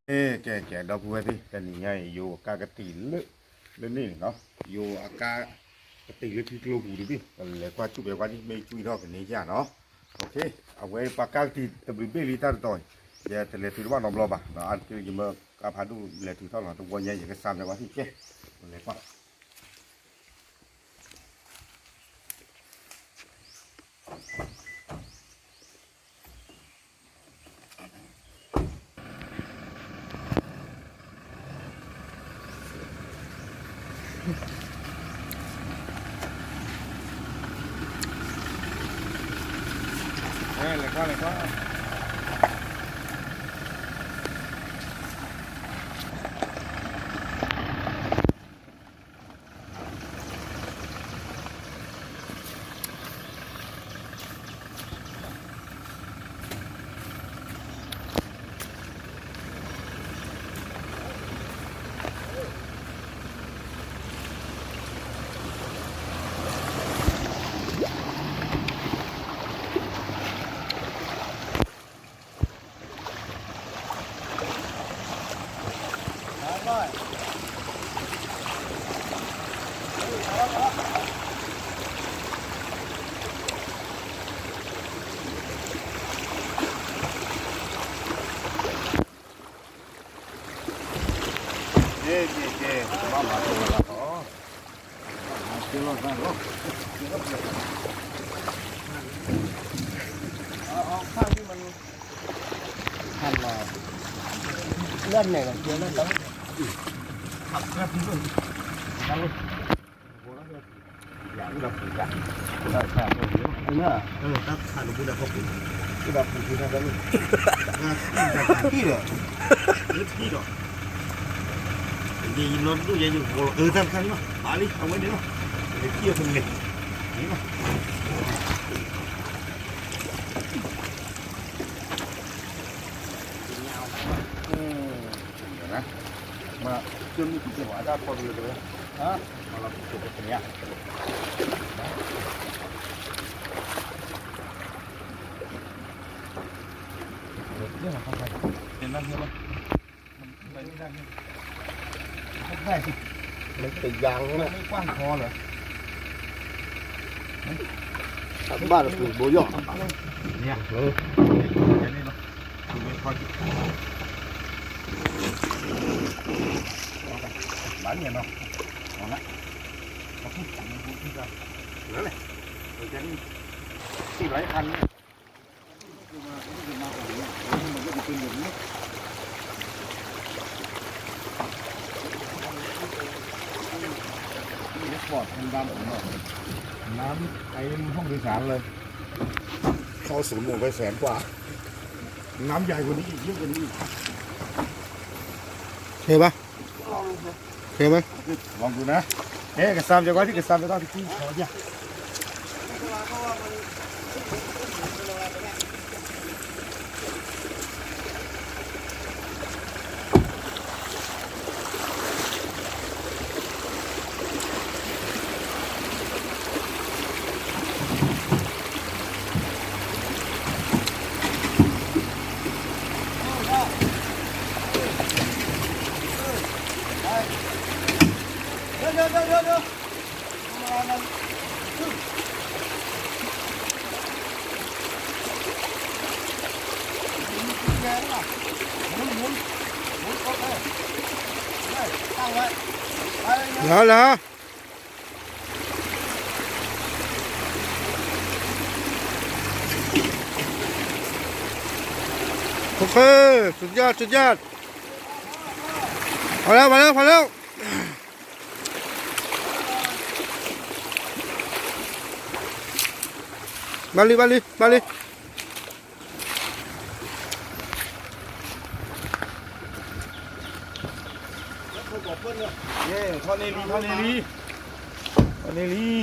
แกดอกบัวที่กันนี่ไงอยู่กากติเลนี่เนาะอยู่อากากติเลที่กลูบูดิพี่กันเลยกว่าจุเบกว่านี่ไม่ช่วยดอกกันนี่จ้าเนาะโอเคเอาไว้ปากกาติตบริเบลีตาต่อยเดี๋ยวแต่เลยถือว่านอมรอบะเนาะอันคือยิ่งมากาพาดูเลยถือเท่าหลังตัววันใหญ่อย่างก็ซ้ำในวันที่แก่เลยกว่าเลยกว่าเจ๊บ้ามาตัวละอ๋อเจ๊รถบ้านรถเอาข้างที่มันหันมาเลื่อนไหนกันเจ๊เลื่อนต้องขับกระดิ่งนั่งเลยอย่างนี้เราฝึกอย่างเราแค่ตัวเดียวเนี่ยครับทานบุญได้พบกันที่แบบฝึกทำได้เลยที่เหรอที่เหรอgì nó đu dây như tham khăn mà bỏ đi không có đến mà để chia phần nghề đấy mà đó mà chân chỉ hóa ra còn được rồi đó mà là chụp cái này được là không phải tiền năng hơn khôngได้สิมันติดยางนะไม่กว้างพอเหรอบ้านเราปลูกโบยอกเนี่ยอย่างนี้เนาะดูไม่ค่อยบ้านเนี่ยเนาะเอาละเอาขึ้นที่เราเหลือเลยเดี๋ยวจะนี่ที่หลายคันเนี่ยมาแบบนี้มันก็จะเป็นอย่างนี้ปอดมันดำผมหน่อยน้ำไอ้ห้องโดยสารเลยเข้าศูนย์หนึ่งไปแสนกว่าน้ำใหญ่กว่านี้อีกเยอะกว่านี้อีกเห็นปะเห็นไหมลองดูนะกระซามจะว่าที่กระซามจะต้องที่ขอเนี่ยเดี๋ยวโอเคสุดยอดพอแล้วบาลี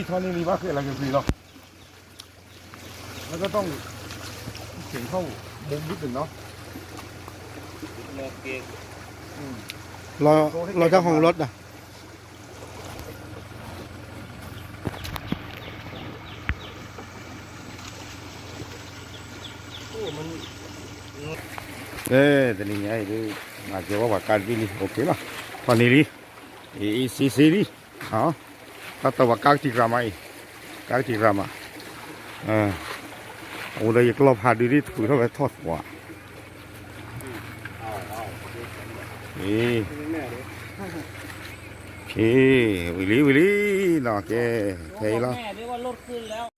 ทอเนลีว่าคืออะไรกันสิหรอแล้วก็ต้องเขียนเข้ามุมนิดหนึ่งเนาะรอเจ้าของรถอ่ะ น te ni ai de ma che va car vi ok la pa ni li e si li ha ta ta va car ti grama o da ye club ha di ri tu lo va thot waวิลีเนาะแก บอกแม่ด้วยว่ารถขึ้นแล้ว